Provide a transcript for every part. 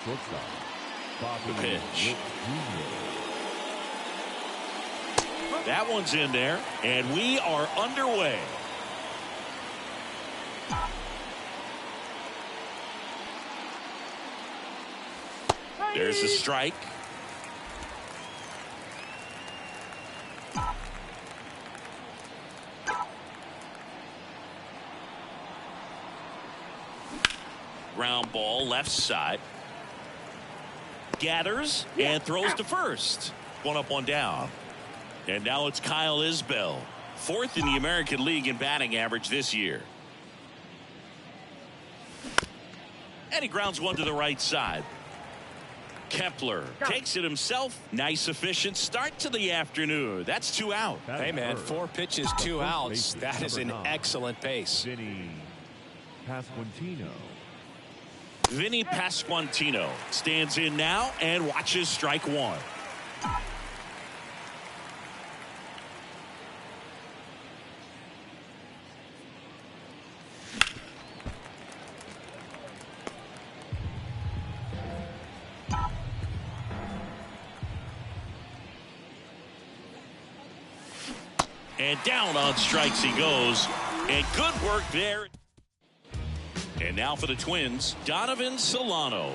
The pitch. That one's in there, and we are underway. There's a strike. Ground ball left side. Gathers and throws to first. One up, one down. And now it's Kyle Isbell, fourth in the American League in batting average this year. And he grounds one to the right side. Kepler takes it himself. Nice, efficient start to the afternoon. That's 2 out. Hey, man, 4 pitches, 2 outs. That is an excellent pace. Vinny Pasquantino stands in now and watches strike one. And down on strikes he goes. And good work there. And now for the Twins, Donovan Solano.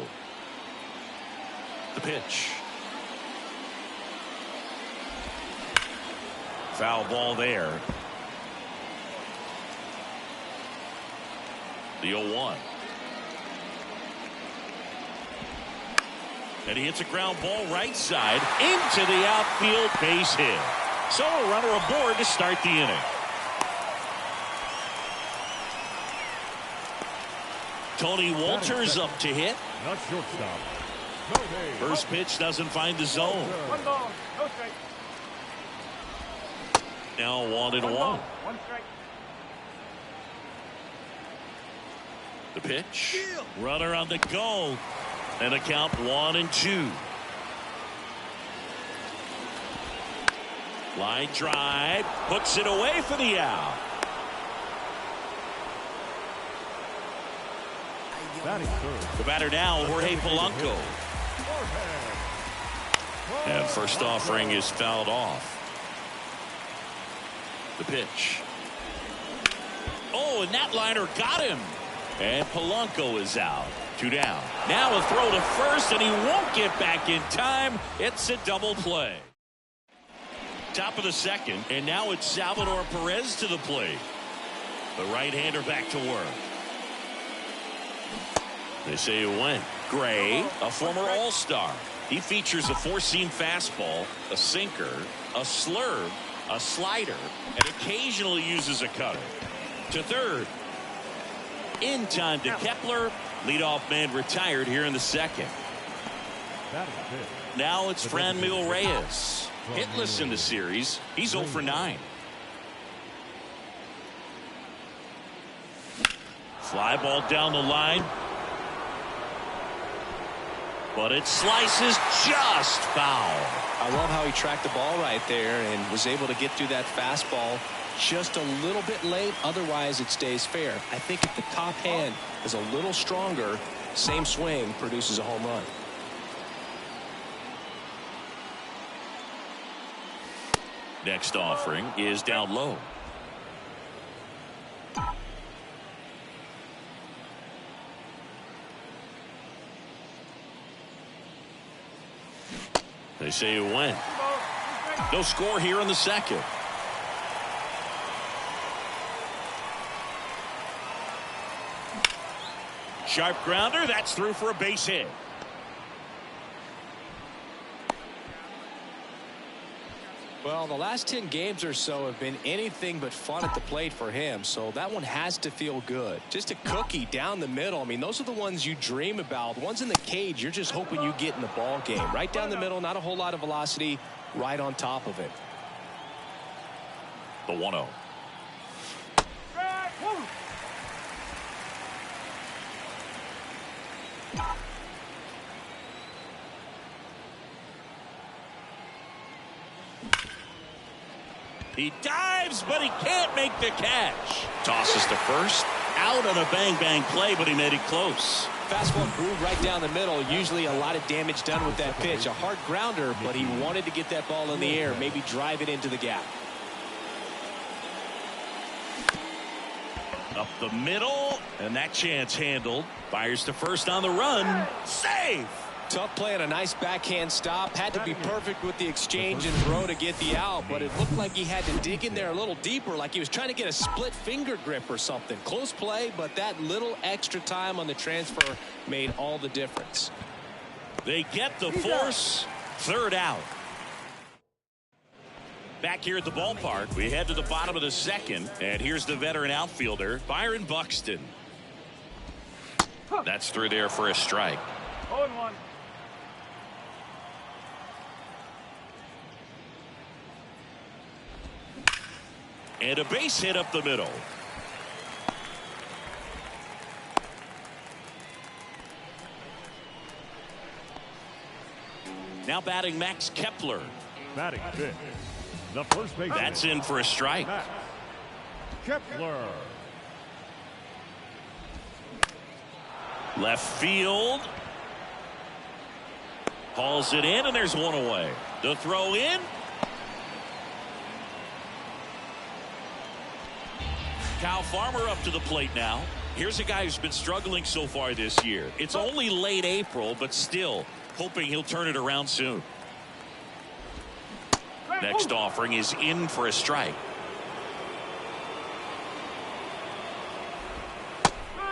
The pitch. Foul ball there. The 0-1. And he hits a ground ball right side into the outfield, base hit. So a runner aboard to start the inning. Tony Wolters up to hit. First pitch doesn't find the zone. Now 1-1. The pitch. Runner on the go. And a count 1-2. Line drive. Hooks it away for the out. The batter now, Jorge Polanco. And first offering is fouled off. The pitch. Oh, and that liner got him. And Polanco is out. 2 down. Now a throw to first, and he won't get back in time. It's a double play. Top of the second, and now it's Salvador Perez to the plate. The right-hander back to work. They say it went. Gray, a former All-Star. He features a four-seam fastball, a sinker, a slurve, a slider, and occasionally uses a cutter. To third. In time to Kepler. Leadoff man retired here in the second. Now it's Franmil Reyes. Hitless in the series. He's 0 for 9. Fly ball down the line. But it slices just foul. I love how he tracked the ball right there and was able to get through that fastball just a little bit late. Otherwise, it stays fair. I think if the top hand is a little stronger, same swing produces a home run. Next offering is down low. They say it went. No score here in the second. Sharp grounder. That's through for a base hit. Well, the last 10 games or so have been anything but fun at the plate for him, so that one has to feel good. Just a cookie down the middle. I mean, those are the ones you dream about. The ones in the cage, you're just hoping you get in the ball game. Right down the middle, not a whole lot of velocity, right on top of it. The 1-0. He dives, but he can't make the catch. Tosses to first. Out on a bang-bang play, but he made it close. Fastball grooved right down the middle. Usually a lot of damage done with that pitch. A hard grounder, but he wanted to get that ball in the air, maybe drive it into the gap. Up the middle, and that chance handled. Fires to first on the run. Save! Tough play and a nice backhand stop. Had to be perfect with the exchange and throw to get the out, but it looked like he had to dig in there a little deeper, like he was trying to get a split finger grip or something. Close play, but that little extra time on the transfer made all the difference. They get the force. Third out. Back here at the ballpark, we head to the bottom of the second, and here's the veteran outfielder, Byron Buxton. That's through there for a strike. 0-1. And a base hit up the middle. Now batting Max Kepler. Batting fifth, the first baseman. That's in for a strike. Max Kepler. Left field. Hauls it in, and there's one away. The throw in. Kyle Farmer up to the plate now. Here's a guy who's been struggling so far this year. It's only late April, but still hoping he'll turn it around soon. Next offering is in for a strike.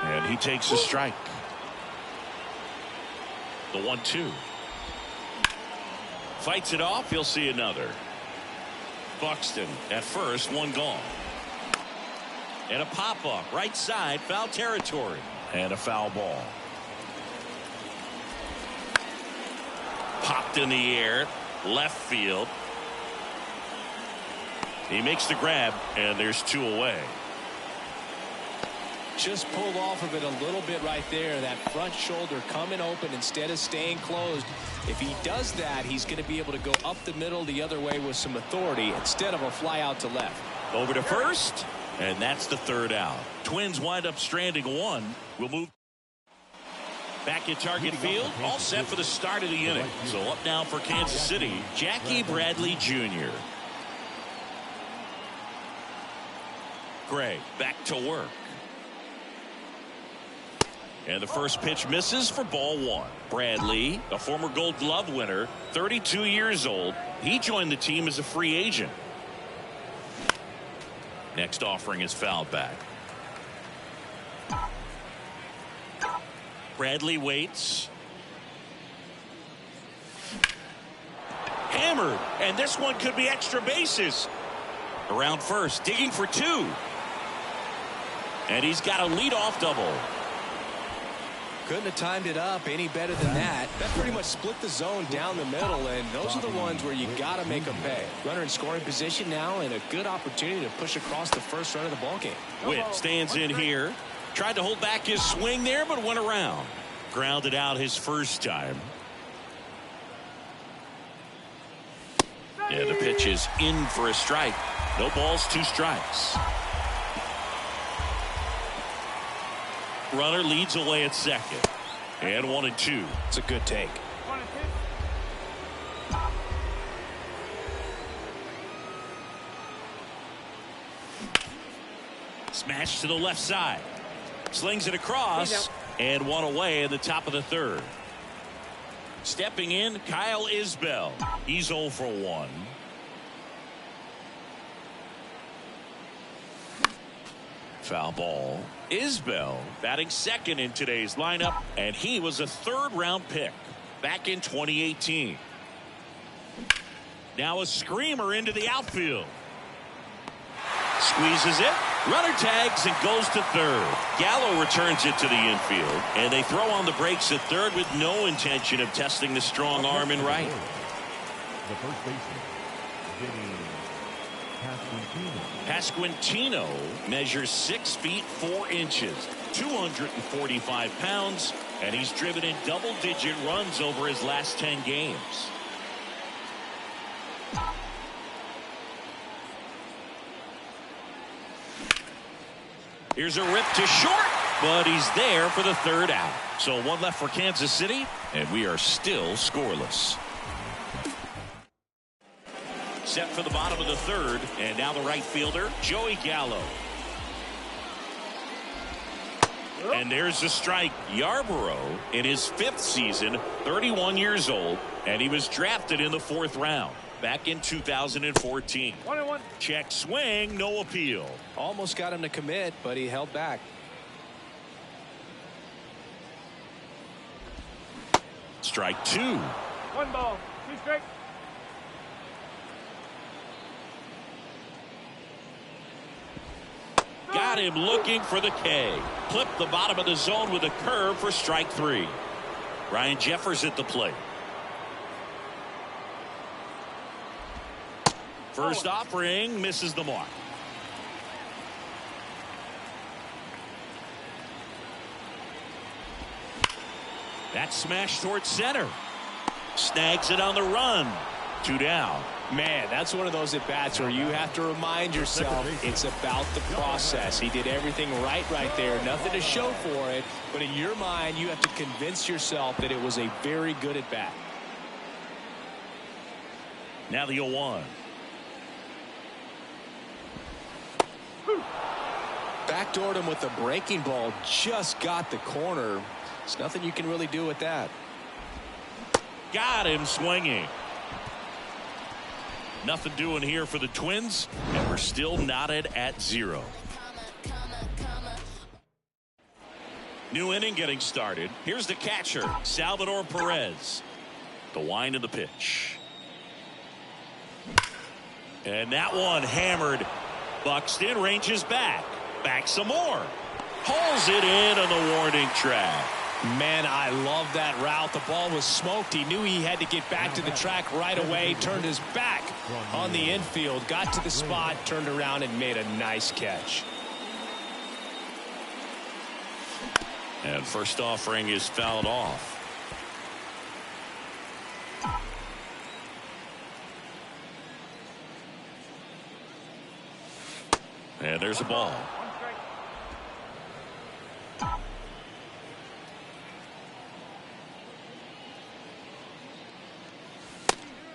And he takes a strike. The 1-2. Fights it off. He'll see another. Buxton at first, one gone. And a pop-up right side, foul territory. And a foul ball. Popped in the air, left field. He makes the grab, and there's two away. Just pulled off of it a little bit right there. That front shoulder coming open instead of staying closed. If he does that, he's going to be able to go up the middle the other way with some authority instead of a fly out to left. Over to first, and that's the third out. Twins wind up stranding one. We'll move back at Target Field, all set for the start of the inning. So up now for Kansas City, Jackie Bradley Jr. Gray back to work. And the first pitch misses for ball one. Bradley, a former Gold Glove winner, 32 years old. He joined the team as a free agent. Next offering is fouled back. Bradley waits. Hammered, and this one could be extra bases. Around first, digging for two. And he's got a leadoff double. Couldn't have timed it up any better than that. That pretty much split the zone down the middle, and those are the ones where you got to make them pay. Runner in scoring position now, and a good opportunity to push across the first run of the ballgame. Witt stands in here. Tried to hold back his swing there, but went around. Grounded out his first time. Yeah, the pitch is in for a strike. No balls, two strikes. Runner leads away at second. And 1-2. It's a good take. Smash to the left side. Slings it across. And one away in the top of the third. Stepping in, Kyle Isbell. He's 0 for 1. Foul ball. Isbell batting second in today's lineup, and he was a third-round pick back in 2018. Now a screamer into the outfield. Squeezes it. Runner tags and goes to third. Gallo returns it to the infield, and they throw on the brakes at third with no intention of testing the strong arm in right. The first baseman, Vinny Pasquantino measures 6 feet 4 inches, 245 pounds, and he's driven in double-digit runs over his last 10 games. Here's a rip to short. but he's there for the third out. So one left for Kansas City, and we are still scoreless. Set for the bottom of the third, and now the right fielder, Joey Gallo. And there's the strike. Yarborough in his 5th season, 31 years old, and he was drafted in the 4th round back in 2014. 1-1. Check swing, no appeal. Almost got him to commit, but he held back. Strike 2. 1 ball. 2 strikes. Got him looking for the K. Clipped the bottom of the zone with a curve for strike 3. Ryan Jeffers at the plate. First offering misses the mark. That smash towards center. Snags it on the run. 2 down. Man, that's one of those at-bats where you have to remind yourself it's about the process. He did everything right there. Nothing to show for it. But in your mind, you have to convince yourself that it was a very good at-bat. Now the 0-1. Backdoored him with a breaking ball. Just got the corner. There's nothing you can really do with that. Got him swinging. Nothing doing here for the Twins, and we're still knotted at 0. New inning getting started. Here's the catcher, Salvador Perez. The wind of the pitch. And that one hammered. Buxton ranges back. Back some more. Pulls it in on the warning track. Man, I love that route. The ball was smoked. He knew he had to get back to the track right away. Turned his back on the infield. Got to the spot, turned around, and made a nice catch. And first offering is fouled off. And there's a ball.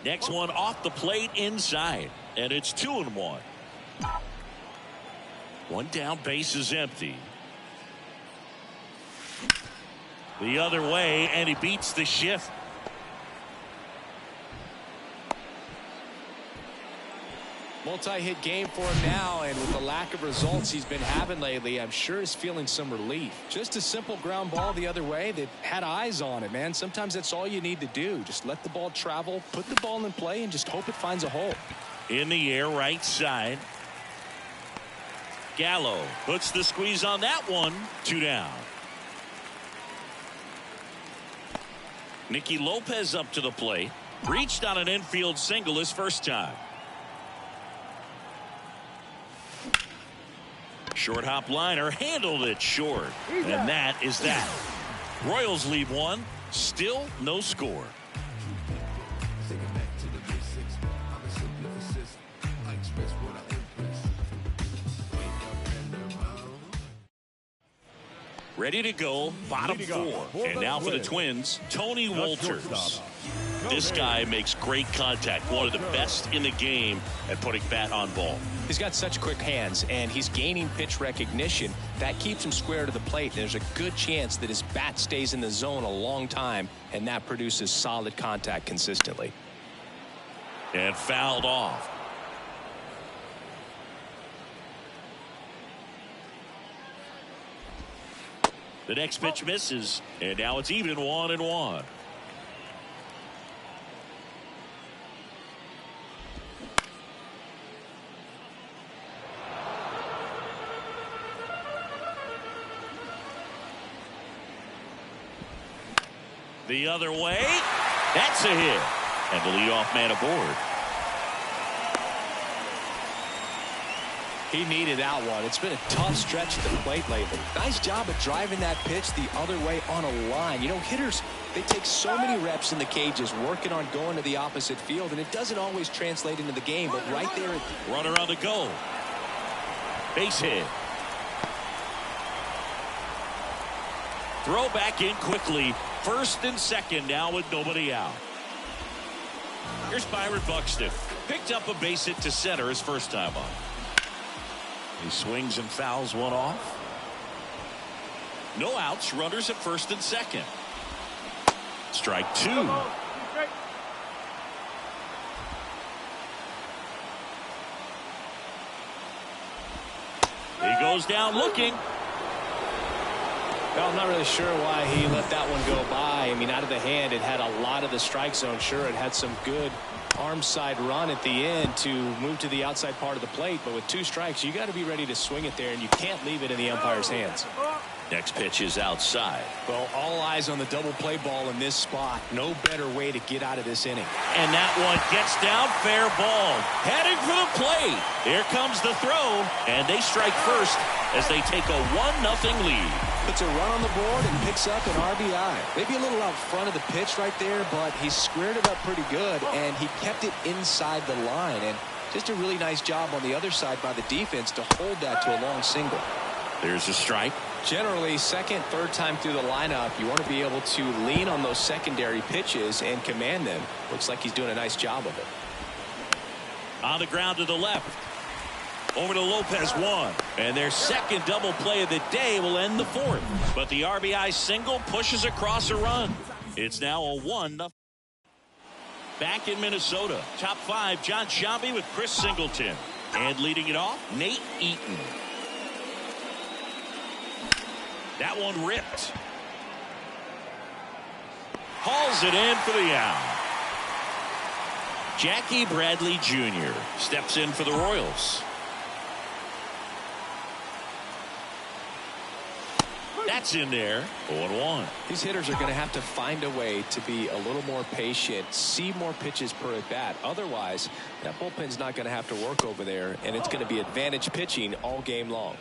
Next one off the plate inside, and it's 2-1. One down, base is empty. The other way, and he beats the shift. Multi-hit game for him now, and with the lack of results he's been having lately, I'm sure he's feeling some relief. Just a simple ground ball the other way that had eyes on it, man. Sometimes that's all you need to do. Just let the ball travel, put the ball in play, and just hope it finds a hole. In the air, right side. Gallo puts the squeeze on that one. 2 down. Nicky Lopez up to the plate. Reached on an infield single his first time. Short hop liner, handled it short. And that is that. Royals leave one. Still no score. Ready to go, bottom 4. And now for the Twins, Tony Wolters. This guy makes great contact. One of the best in the game at putting bat on ball. He's got such quick hands, and he's gaining pitch recognition. That keeps him square to the plate. There's a good chance that his bat stays in the zone a long time, and that produces solid contact consistently. And fouled off. The next pitch misses, and now it's even 1-1. The other way, that's a hit, and the leadoff man aboard. He needed that one. It's been a tough stretch at the plate lately. Nice job of driving that pitch the other way on a line. You know, hitters, they take so many reps in the cages working on going to the opposite field, and it doesn't always translate into the game, but right there. Runner on the go. Base hit. Throw back in quickly. First and second now with nobody out. Here's Byron Buxton. Picked up a base hit to center his first time up. He swings and fouls one off. No outs. Runners at first and second. Strike two. He goes down looking. Well, I'm not really sure why he let that one go by. I mean, out of the hand, it had a lot of the strike zone. Sure, it had some good arm side run at the end to move to the outside part of the plate. But with 2 strikes, you got to be ready to swing it there, and you can't leave it in the umpire's hands. Next pitch is outside. Well, all eyes on the double play ball in this spot. No better way to get out of this inning. And that one gets down, fair ball. Heading for the plate. Here comes the throw, and they strike first as they take a 1-0 lead. Puts a run on the board and picks up an RBI. Maybe a little out front of the pitch right there, but he squared it up pretty good, and he kept it inside the line. And just a really nice job on the other side by the defense to hold that to a long single. There's a strike. Generally, second, third time through the lineup, you want to be able to lean on those secondary pitches and command them. Looks like he's doing a nice job of it. On the ground to the left. Over to Lopez, 1. And their second double play of the day will end the 4th. But the RBI single pushes across a run. It's now a 1-0. Back in Minnesota. Top 5, John Sciambi with Chris Singleton. And leading it off, Nate Eaton. That one ripped. Hauls it in for the out. Jackie Bradley Jr. steps in for the Royals. That's in there. 0-1. These hitters are going to have to find a way to be a little more patient, see more pitches per at bat. Otherwise, that bullpen's not going to have to work over there, and it's going to be advantage pitching all game long.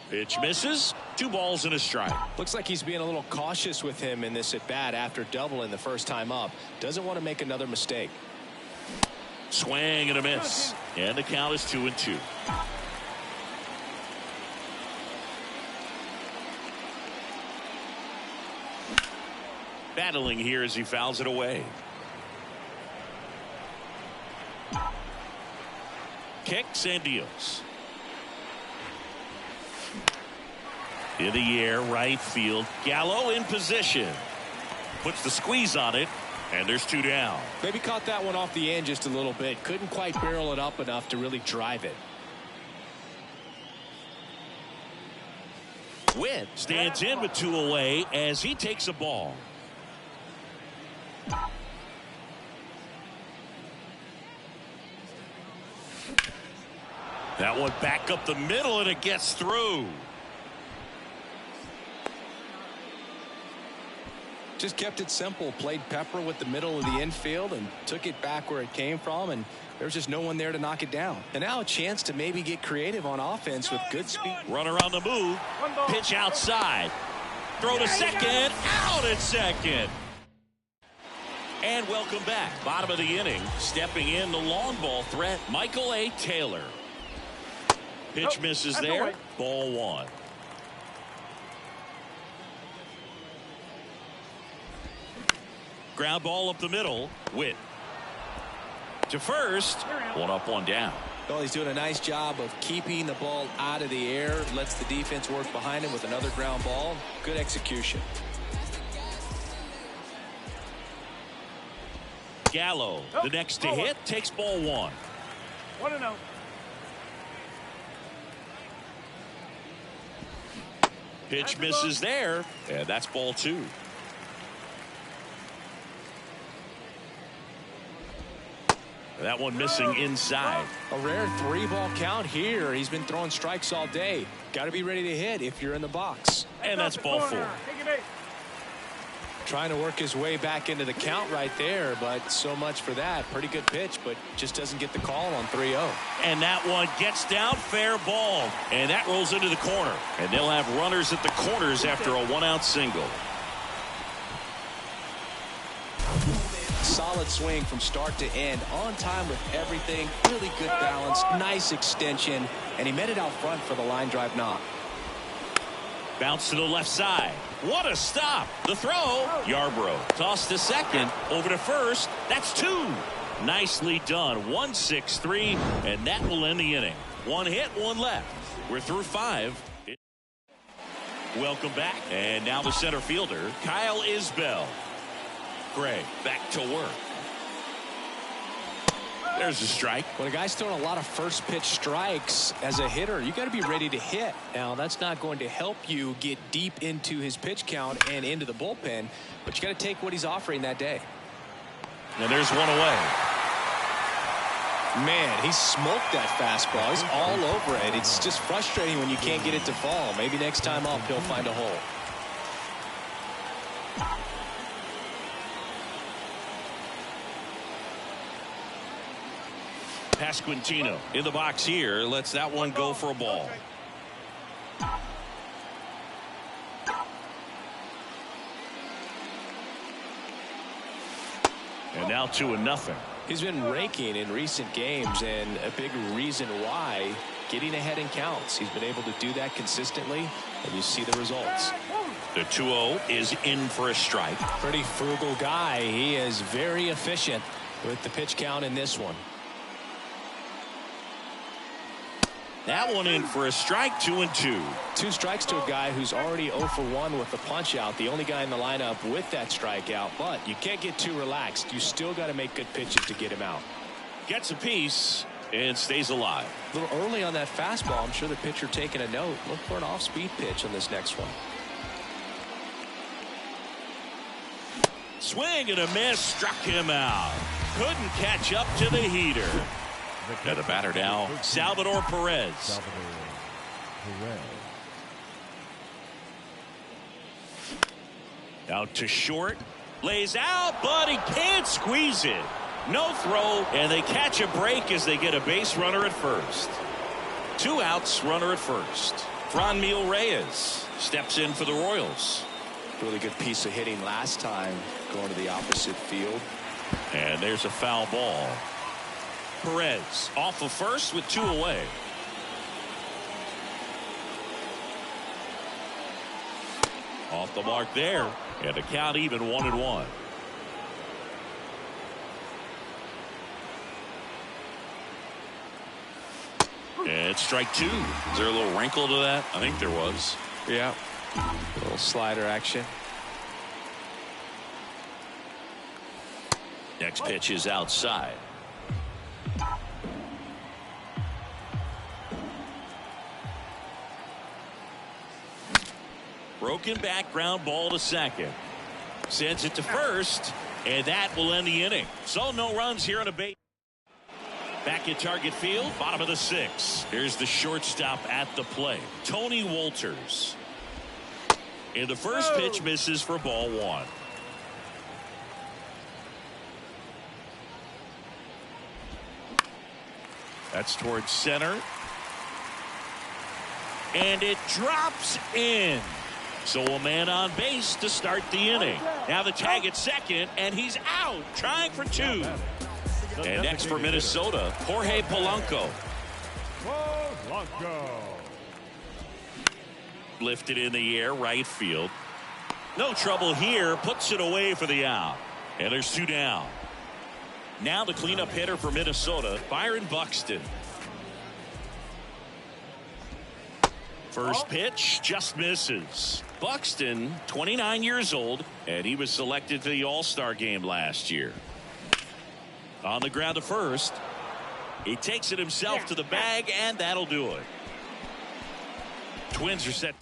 Pitch misses. 2 balls and a strike. Looks like he's being a little cautious with him in this at bat after doubling the first time up. Doesn't want to make another mistake. Swing and a miss. And the count is 2-2. Battling here as he fouls it away. Kicks and deals. In the air, right field. Gallo in position. Puts the squeeze on it, and there's 2 down. Maybe caught that one off the end just a little bit. Couldn't quite barrel it up enough to really drive it. Witt stands in with 2 away as he takes a ball. That one back up the middle, and it gets through. Just kept it simple. Played pepper with the middle of the infield and took it back where it came from, and there's just no one there to knock it down. And now a chance to maybe get creative on offense with good speed. Runner on the move. Pitch outside. Throw to second. Out at second. And welcome back. Bottom of the inning. Stepping in the long ball threat, Michael A. Taylor. Pitch misses there. Ball 1. Ground ball up the middle. Witt to first. 1 up, 1 down. Well, he's doing a nice job of keeping the ball out of the air. Lets the defense work behind him with another ground ball. Good execution. Gallo, the next to hit, takes ball 1. 1-0. Pitch misses there, and that's ball 2. That one missing inside. A rare 3-ball count here. He's been throwing strikes all day. Got to be ready to hit if you're in the box. And that's ball 4. Trying to work his way back into the count right there, but so much for that. Pretty good pitch, but just doesn't get the call on 3-0. And that one gets down, fair ball. And that rolls into the corner. And they'll have runners at the corners after a 1-out single. Solid solid swing from start to end. On time with everything. Really good balance. Nice extension. And he met it out front for the line drive knock. Bounce to the left side. What a stop. The throw. Yarbrough tossed to second. Over to first. That's 2. Nicely done. 1-6-3. And that will end the inning. 1 hit, 1 left. We're through 5. Welcome back. And now the center fielder, Kyle Isbell. Gray back to work. There's a strike. When a guy's throwing a lot of first pitch strikes as a hitter, you got to be ready to hit. Now, that's not going to help you get deep into his pitch count and into the bullpen, but you got to take what he's offering that day. And there's one away. Man, he smoked that fastball. He's all over it. It's just frustrating when you can't get it to fall. Maybe next time up he'll find a hole. Pasquantino in the box here. Lets that one go for a ball. And now 2-0. He's been raking in recent games, and a big reason why, getting ahead in counts. He's been able to do that consistently, and you see the results. The 2-0 is in for a strike. Pretty frugal guy. He is very efficient with the pitch count in this one. That one in for a strike. 2-2. 2 strikes to a guy who's already 0 for 1 with the punch out. The only guy in the lineup with that strikeout. But you can't get too relaxed. You still got to make good pitches to get him out. Gets a piece and stays alive. A little early on that fastball. I'm sure the pitcher taking a note. Look for an off-speed pitch on this next one. Swing and a miss. Struck him out. Couldn't catch up to the heater. And the batter now, Salvador Perez. Out to short. Lays out, but he can't squeeze it. No throw, and they catch a break as they get a base runner at first. 2 outs, runner at first. Franmil Reyes steps in for the Royals. Really good piece of hitting last time, going to the opposite field. And there's a foul ball. Perez off of first with 2 away. Off the mark there, and the count even 1-1. And strike 2. Is there a little wrinkle to that? I think there was. Yeah, a little slider action. Next pitch is outside. Broken back ground ball to second. Sends it to first, and that will end the inning. So no runs here on a base. Back at Target Field, bottom of the 6th. Here's the shortstop at the plate, Tony Wolters. And the first pitch misses for ball 1. That's towards center. And it drops in. So a man on base to start the inning. Now the tag at second, and he's out, trying for 2. And next for Minnesota, Jorge Polanco. Lifted in the air, right field. No trouble here, puts it away for the out. And there's 2 down. Now the cleanup hitter for Minnesota, Byron Buxton. First pitch just misses. Buxton, 29 years old, and he was selected for the All-Star game last year. On the ground to first. He takes it himself to the bag, and that'll do it. Twins are set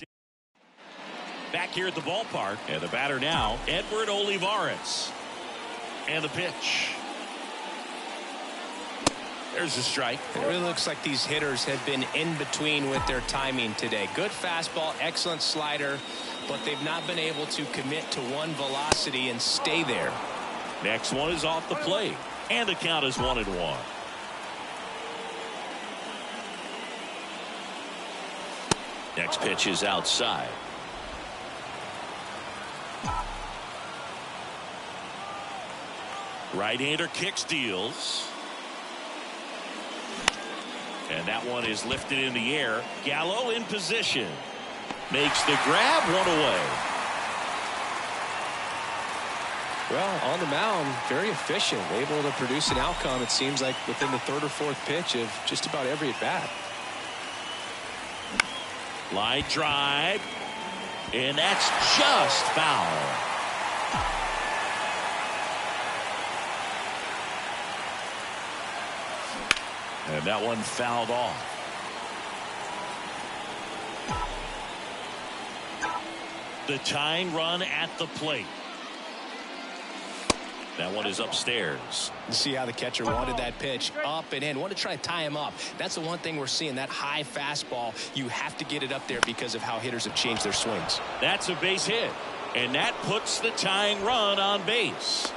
back here at the ballpark, and the batter now, Edward Olivares. And the pitch. There's a strike. It really looks like these hitters have been in between with their timing today. Good fastball, excellent slider, but they've not been able to commit to one velocity and stay there. Next one is off the plate, and the count is 1-1. Next pitch is outside. Right-hander kicks, deals. And that one is lifted in the air. Gallo in position. Makes the grab, one away. Well, on the mound, very efficient, able to produce an outcome, it seems like, within the third or fourth pitch of just about every at-bat. Line drive. And that's just foul. And that one fouled off. The tying run at the plate. That one is upstairs. You see how the catcher wanted that pitch up and in. Want to try to tie him up. That's the one thing we're seeing, that high fastball. You have to get it up there because of how hitters have changed their swings. That's a base hit. And that puts the tying run on base.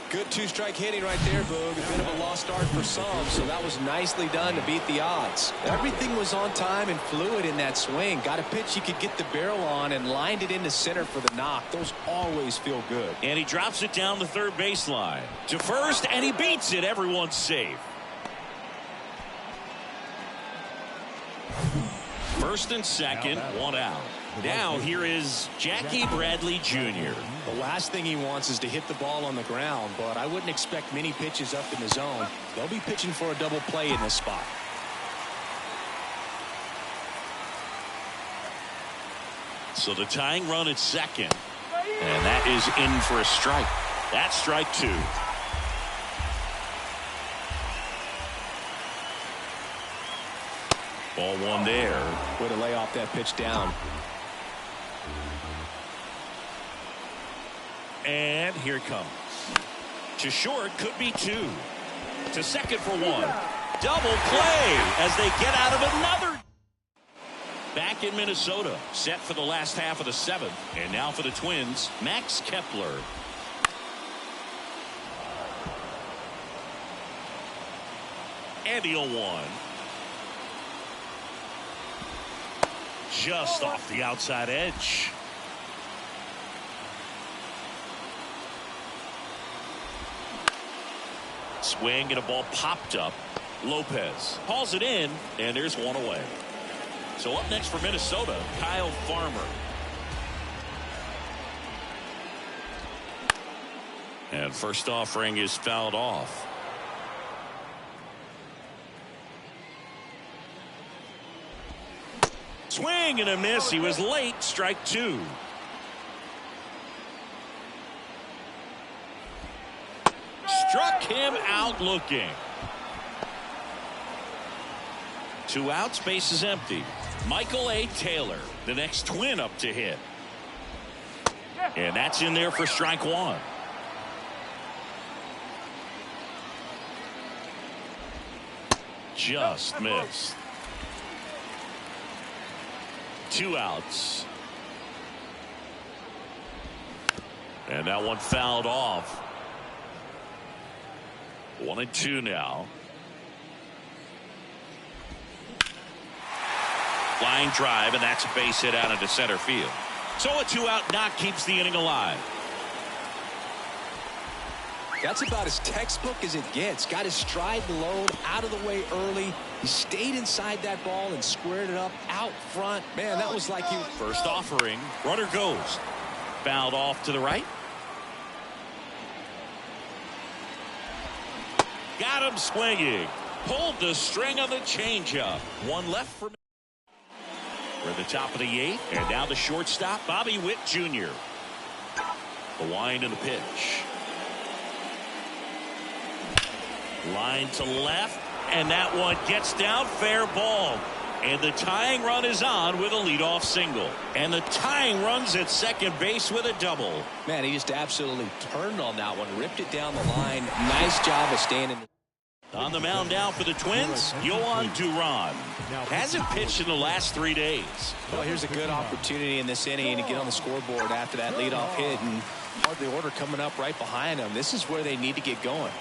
Good two-strike hitting right there, Boog. A bit of a lost start for some, so that was nicely done to beat the odds. Everything was on time and fluid in that swing. Got a pitch you could get the barrel on and lined it into center for the knock. Those always feel good. And he drops it down the third baseline. To first, and he beats it. Everyone's safe. First and second, one out. Now here is Jackie Bradley Jr. The last thing he wants is to hit the ball on the ground, but I wouldn't expect many pitches up in the zone. They'll be pitching for a double play in this spot. So the tying run at second. And that is in for a strike. That's strike two. Ball one there. Way to lay off that pitch down. And here it comes. To short, could be two. To second for one. Double play as they get out of another. Back in Minnesota, set for the last half of the seventh. And now for the Twins, Max Kepler. And the 0-1. Just off the outside edge. Swing and a ball popped up. Lopez hauls it in, and there's one away. So up next for Minnesota, Kyle Farmer. And first offering is fouled off. Swing and a miss. He was late. Strike two. Struck him out looking. Two outs, base is empty. Michael A. Taylor, the next Twin up to hit. And that's in there for strike one. Just missed. Two outs. And that one fouled off. 1-2 now. Line drive, and that's a base hit out into center field. So a two-out knock keeps the inning alive. That's about as textbook as it gets. Got his stride low, out of the way early. He stayed inside that ball and squared it up out front. Man, that was like he... First offering. Runner goes. Fouled off to the right. Got him swinging. Pulled the string on the changeup. One left for me. We're at the top of the eighth. And now the shortstop, Bobby Witt Jr. The wind and the pitch. Line to left. And that one gets down. Fair ball. And the tying run is on with a leadoff single. And the tying run's at second base with a double. Man, he just absolutely turned on that one. Ripped it down the line. Nice job of staying in the... On the mound now for the Twins, Yohan Duran. Hasn't pitched in the last 3 days. Well, here's a good opportunity in this inning to get on the scoreboard after that leadoff hit, and the order coming up right behind them. This is where they need to get going.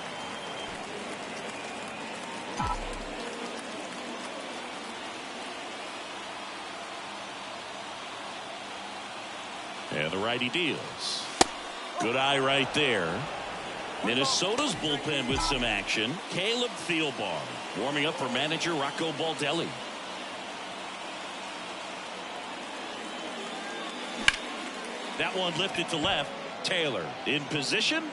And the righty deals. Good eye right there. Minnesota's bullpen with some action. Caleb Thielbar warming up for manager Rocco Baldelli. That one lifted to left. Taylor in position.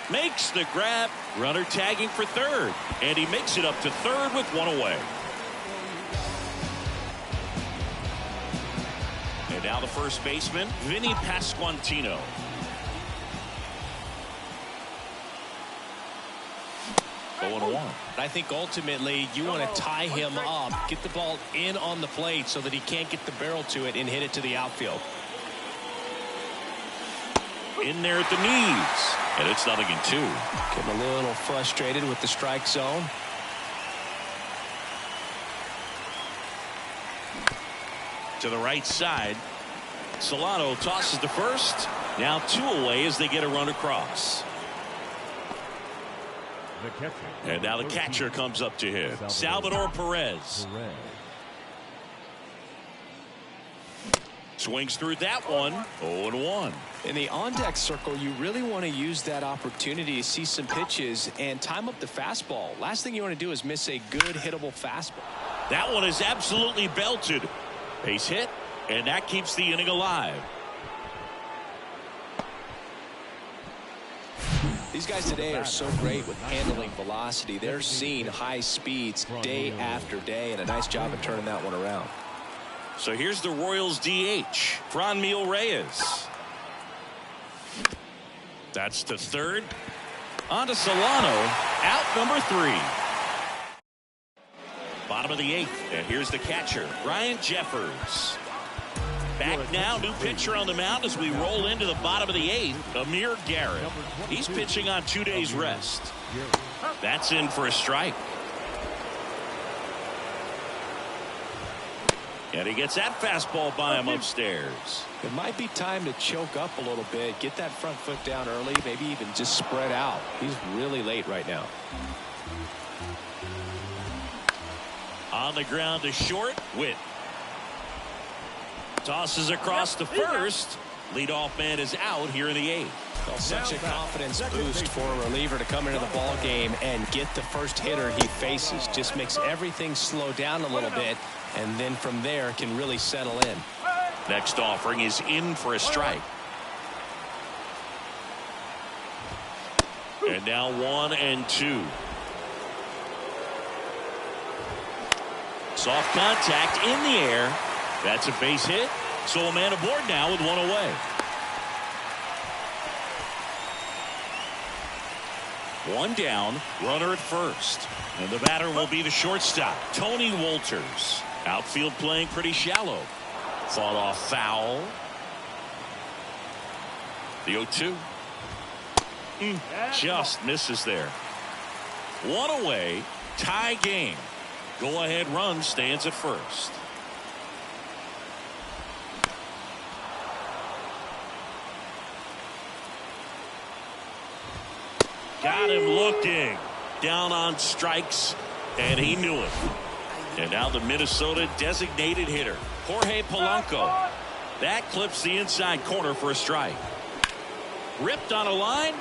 Makes the grab. Runner tagging for third. And he makes it up to third with one away. And now the first baseman, Vinny Pasquantino. I think ultimately you want to tie him up, get the ball in on the plate so that he can't get the barrel to it and hit it to the outfield. In there at the knees, and it's 0-2. Getting a little frustrated with the strike zone. To the right side, Solano tosses to first. Now 2 away as they get a run across. And now the catcher comes up to him, Salvador Perez. Swings through that one. 0-1. In the on-deck circle, you really want to use that opportunity to see some pitches and time up the fastball. Last thing you want to do is miss a good hittable fastball. That one is absolutely belted. Base hit, and that keeps the inning alive. These guys today are so great with handling velocity. They're seeing high speeds day after day, and a nice job of turning that one around. So here's the Royals DH, Franmil Reyes. That's to third. On to Solano, out number 3. Bottom of the 8th, and here's the catcher, Ryan Jeffers. Back now, new pitcher on the mound as we roll into the bottom of the 8th, Amir Garrett. He's pitching on 2 days rest. That's in for a strike. And he gets that fastball by him upstairs. It might be time to choke up a little bit, get that front foot down early, maybe even just spread out. He's really late right now. On the ground to short, Witt. Tosses across to first. Leadoff man is out here in the 8th. Well, such a confidence boost for a reliever to come into the ball game and get the first hitter he faces. Just makes everything slow down a little bit, and then from there can really settle in. Next offering is in for a strike. And now 1-2. Soft contact in the air. That's a base hit. So a man aboard now with 1 away. 1 down, runner at first. And the batter will be the shortstop, Tony Wolters. Outfield playing pretty shallow. Fought off foul. The 0-2. Just misses there. 1 away, tie game. Go ahead run stands at first. Got him looking. Down on strikes, and he knew it. And now the Minnesota designated hitter, Jorge Polanco. That clips the inside corner for a strike. Ripped on a line.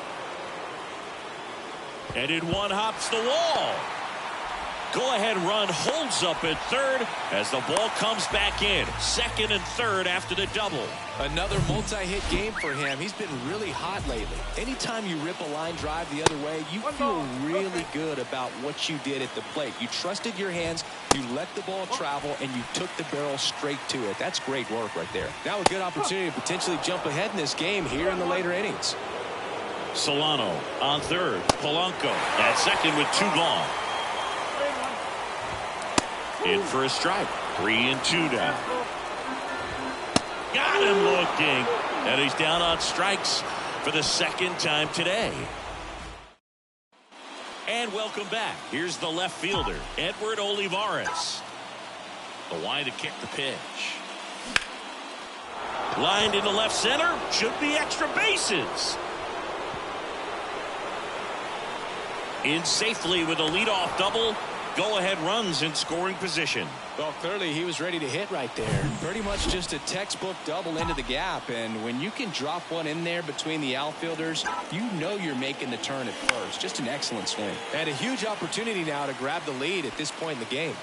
And in one hops the wall. Go ahead run holds up at third as the ball comes back in. Second and third after the double. Another multi-hit game for him. He's been really hot lately. Anytime you rip a line drive the other way, you feel really good about what you did at the plate. You trusted your hands, you let the ball travel, and you took the barrel straight to it. That's great work right there. Now a good opportunity to potentially jump ahead in this game here in the later innings. Solano on third. Polanco at second with 2 gone. In for a strike. 3-2 now. Got him looking. And he's down on strikes for the second time today. And welcome back. Here's the left fielder, Edward Olivares. The line to kick the pitch. Lined into left center. Should be extra bases. In safely with a leadoff double. Go-ahead runs in scoring position. Well, clearly he was ready to hit right there. Pretty much just a textbook double into the gap. And when you can drop one in there between the outfielders, you know you're making the turn at first. Just an excellent swing. And a huge opportunity now to grab the lead at this point in the game.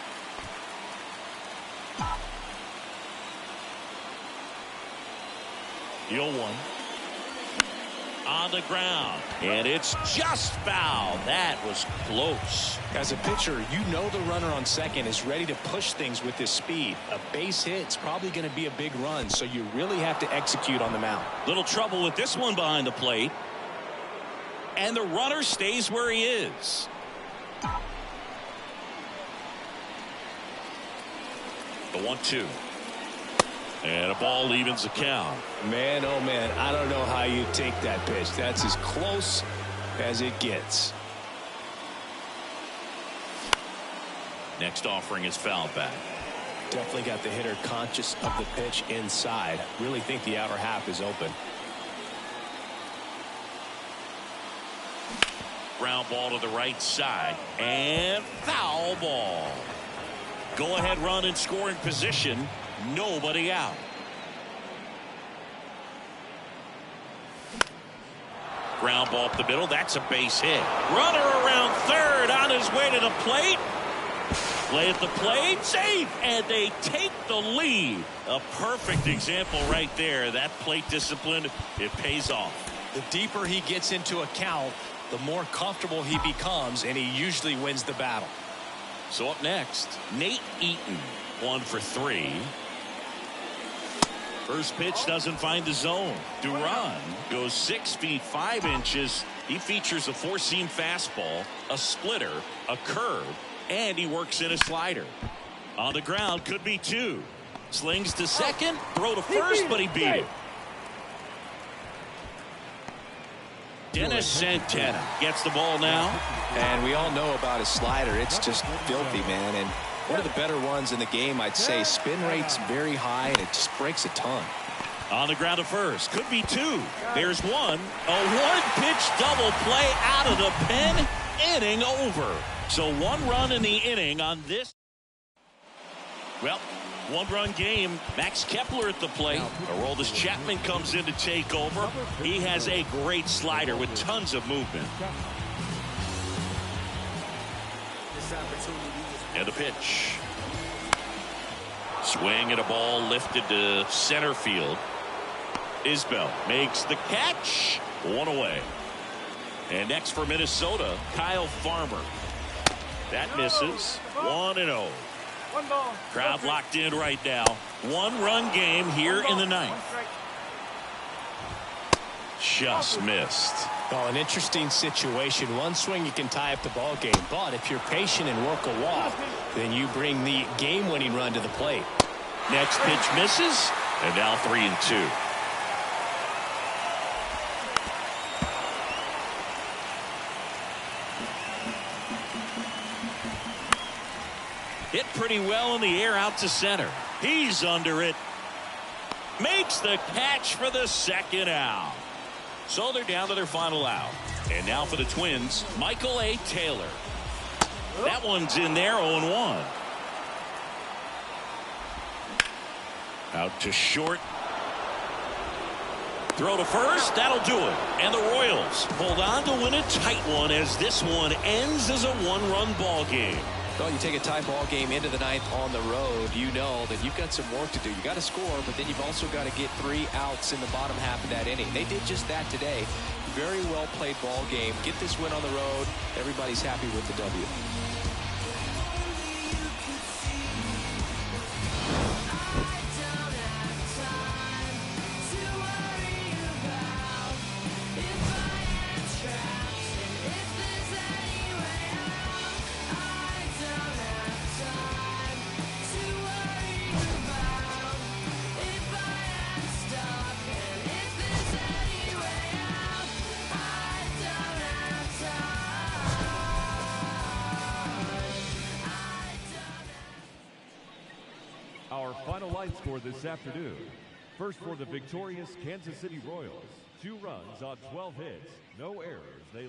The 0-1. On the ground, and it's just foul. That was close. As a pitcher, you know the runner on second is ready to push things with his speed. A base hit is probably going to be a big run, so you really have to execute on the mound. Little trouble with this one behind the plate, and the runner stays where he is. The 1-2. And a ball evens the count. Man, oh man, I don't know how you take that pitch. That's as close as it gets. Next offering is fouled back. Definitely got the hitter conscious of the pitch inside. Really think the outer half is open. Ground ball to the right side, and foul ball. Go ahead run in scoring position. Nobody out. Ground ball up the middle. That's a base hit. Runner around third on his way to the plate. Play at the plate. Safe. And they take the lead. A perfect example right there. That plate discipline, it pays off. The deeper he gets into a count, the more comfortable he becomes, and he usually wins the battle. So up next, Nate Eaton. 1 for 3. First pitch doesn't find the zone. Duran goes 6 feet 5 inches. He features a four-seam fastball, a splitter, a curve, and he works in a slider. On the ground, could be 2. Slings to second, throw to first, but he beat it. Dennis Santana gets the ball now. And we all know about his slider. It's just filthy, man. And one of the better ones in the game, I'd say. Spin rate's very high, and it just breaks a ton. On the ground to first. Could be 2. There's 1. A one-pitch double play out of the pen. Inning over. So 1 run in the inning on this. Well, 1-run game. Max Kepler at the plate. Aroldis Chapman comes in to take over. He has a great slider with tons of movement. And the pitch. Swing and a ball lifted to center field. Isbell makes the catch. 1 away. And next for Minnesota, Kyle Farmer. That misses. 1-0. Crowd locked in right now. 1-run game here in the 9th. Just missed. Well, an interesting situation. One swing you can tie up the ball game, but if you're patient and work a walk, then you bring the game-winning run to the plate. Next pitch misses, and now 3-2. Hit pretty well in the air out to center. He's under it. Makes the catch for the second out. So they're down to their final out. And now for the Twins, Michael A. Taylor. That one's in there, 0-1. Out to short. Throw to first, that'll do it. And the Royals hold on to win a tight one as this one ends as a 1-run ball game. Well, you take a tie ball game into the 9th on the road, you know that you've got some work to do. You got to score, but then you've also got to get 3 outs in the bottom half of that inning. They did just that today. Very well played ball game. Get this win on the road. Everybody's happy with the W. Our final line score this afternoon. First for the victorious Kansas City Royals. 2 runs on 12 hits, no errors. They